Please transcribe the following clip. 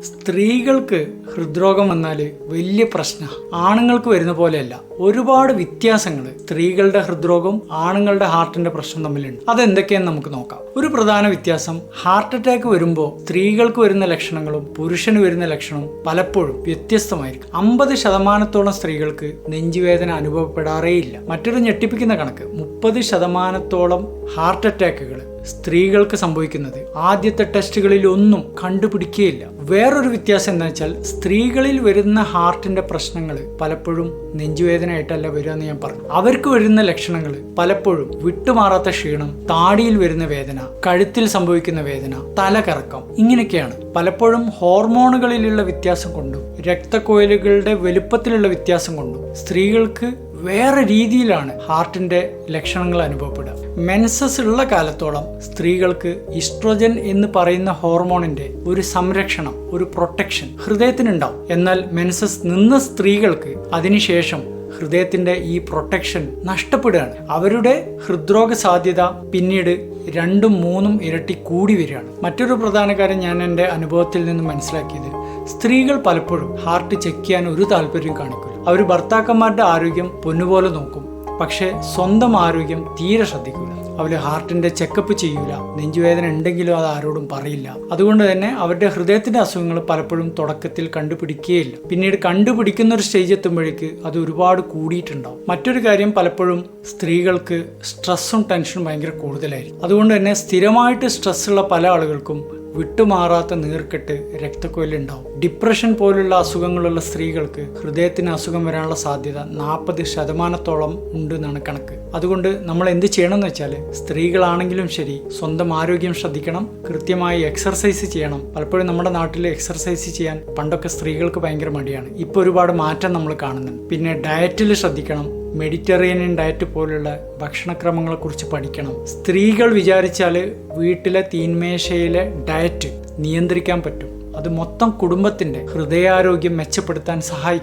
സ്ത്രീകൾക്ക് ഹൃദ്രോഗം വന്നാൽ വലിയ പ്രശ്നം ആണുങ്ങൾക്ക് വരുന്ന പോലെയല്ല. ഒരുപാട് വ്യത്യാസങ്ങൾ സ്ത്രീകളുടെ ഹൃദ്രോഗം ആണുങ്ങളുടെ ഹാർട്ടിന്റെ പ്രശ്നം തമ്മിലുണ്ട്. അതെന്തൊക്കെയെന്ന് നമുക്ക് നോക്കാം. ഒരു പ്രധാന വ്യത്യാസം, ഹാർട്ട് അറ്റാക്ക് വരുമ്പോൾ സ്ത്രീകൾക്ക് വരുന്ന ലക്ഷണങ്ങളും പുരുഷന് വരുന്ന ലക്ഷണവും പലപ്പോഴും വ്യത്യസ്തമായിരിക്കും. 50% സ്ത്രീകൾക്ക് നെഞ്ചുവേദന അനുഭവപ്പെടാറേയില്ല. മറ്റൊരു ഞെട്ടിപ്പിക്കുന്ന കണക്ക്, 30% ഹാർട്ട് അറ്റാക്കുകൾ സ്ത്രീകൾക്ക് സംഭവിക്കുന്നത് ആദ്യത്തെ ടെസ്റ്റുകളിൽ ഒന്നും കണ്ടുപിടിക്കുകയില്ല. വേറൊരു വ്യത്യാസം എന്താ വെച്ചാൽ, സ്ത്രീകളിൽ വരുന്ന ഹാർട്ടിന്റെ പ്രശ്നങ്ങൾ പലപ്പോഴും നെഞ്ചുവേദനയായിട്ടല്ല വരിക എന്ന് ഞാൻ പറഞ്ഞു. അവർക്ക് വരുന്ന ലക്ഷണങ്ങൾ പലപ്പോഴും വിട്ടുമാറാത്ത ക്ഷീണം, താടിയിൽ വരുന്ന വേദന, കഴുത്തിൽ സംഭവിക്കുന്ന വേദന, തലകറക്കം, ഇങ്ങനെയൊക്കെയാണ്. പലപ്പോഴും ഹോർമോണുകളിലുള്ള വ്യത്യാസം കൊണ്ടും രക്തക്കൊഴലുകളുടെ വലുപ്പത്തിലുള്ള വ്യത്യാസം കൊണ്ടും സ്ത്രീകൾക്ക് വേറെ രീതിയിലാണ് ഹാർട്ടിന്റെ ലക്ഷണങ്ങൾ അനുഭവപ്പെടുക. മെൻസസ് ഉള്ള കാലത്തോളം സ്ത്രീകൾക്ക് ഈസ്ട്രോജൻ എന്ന് പറയുന്ന ഹോർമോണിന്റെ ഒരു സംരക്ഷണം, ഒരു പ്രൊട്ടക്ഷൻ ഹൃദയത്തിനുണ്ടാവും. എന്നാൽ മെൻസസ് നിന്ന സ്ത്രീകൾക്ക് അതിനുശേഷം ഹൃദയത്തിന്റെ ഈ പ്രൊട്ടക്ഷൻ നഷ്ടപ്പെടുകയാണ്. അവരുടെ ഹൃദ്രോഗ സാധ്യത പിന്നീട് 2-3 ഇരട്ടി കൂടി വരികയാണ്. മറ്റൊരു പ്രധാന കാര്യം ഞാൻ എൻ്റെ അനുഭവത്തിൽ നിന്ന് മനസ്സിലാക്കിയത്, സ്ത്രീകൾ പലപ്പോഴും ഹാർട്ട് ചെക്ക് ചെയ്യാൻ ഒരു താല്പര്യം കാണിക്കില്ല. അവർ ഭർത്താക്കന്മാരുടെ ആരോഗ്യം പൊന്നുപോലെ നോക്കും, പക്ഷെ സ്വന്തം ആരോഗ്യം തീരെ ശ്രദ്ധിക്കില്ല. അവർ ഹാർട്ടിന്റെ ചെക്കപ്പ് ചെയ്യൂല, നെഞ്ചുവേദന ഉണ്ടെങ്കിലും അത് ആരോടും പറയില്ല. അതുകൊണ്ട് തന്നെ അവരുടെ ഹൃദയത്തിന്റെ അസുഖങ്ങൾ പലപ്പോഴും തുടക്കത്തിൽ കണ്ടുപിടിക്കുകയില്ല. പിന്നീട് കണ്ടുപിടിക്കുന്ന ഒരു സ്റ്റേജ് എത്തുമ്പോഴേക്ക് അത് ഒരുപാട് കൂടിയിട്ടുണ്ടാവും. മറ്റൊരു കാര്യം, പലപ്പോഴും സ്ത്രീകൾക്ക് സ്ട്രെസ്സും ടെൻഷനും ഭയങ്കര കൂടുതലായിരിക്കും. അതുകൊണ്ട് തന്നെ സ്ഥിരമായിട്ട് സ്ട്രെസ്സുള്ള പല ആളുകൾക്കും വിട്ടുമാറാത്ത നീർക്കെട്ട്, രക്തക്കൊഴലുണ്ടാവും. ഡിപ്രഷൻ പോലുള്ള അസുഖങ്ങളുള്ള സ്ത്രീകൾക്ക് ഹൃദയത്തിന് അസുഖം വരാനുള്ള സാധ്യത 40% ഉണ്ട് എന്നാണ് കണക്ക്. അതുകൊണ്ട് നമ്മൾ എന്ത് ചെയ്യണമെന്ന് വെച്ചാൽ, സ്ത്രീകളാണെങ്കിലും ശരി, സ്വന്തം ആരോഗ്യം ശ്രദ്ധിക്കണം, കൃത്യമായി എക്സർസൈസ് ചെയ്യണം. പലപ്പോഴും നമ്മുടെ നാട്ടിൽ എക്സർസൈസ് ചെയ്യാൻ പണ്ടൊക്കെ സ്ത്രീകൾക്ക് ഭയങ്കര മടിയാണ്. ഇപ്പോൾ ഒരുപാട് മാറ്റം നമ്മൾ കാണുന്നുണ്ട്. പിന്നെ ഡയറ്റിൽ ശ്രദ്ധിക്കണം. മെഡിറ്ററേനിയൻ ഡയറ്റ് പോലുള്ള ഭക്ഷണക്രമങ്ങളെ കുറിച്ച് പഠിക്കണം. സ്ത്രീകൾ വിചാരിച്ചാൽ വീട്ടിലെ തീന്മേശയിലെ ഡയറ്റ് നിയന്ത്രിക്കാൻ പറ്റും. അത് മൊത്തം കുടുംബത്തിന്റെ ഹൃദയാരോഗ്യം മെച്ചപ്പെടുത്താൻ സഹായിക്കും.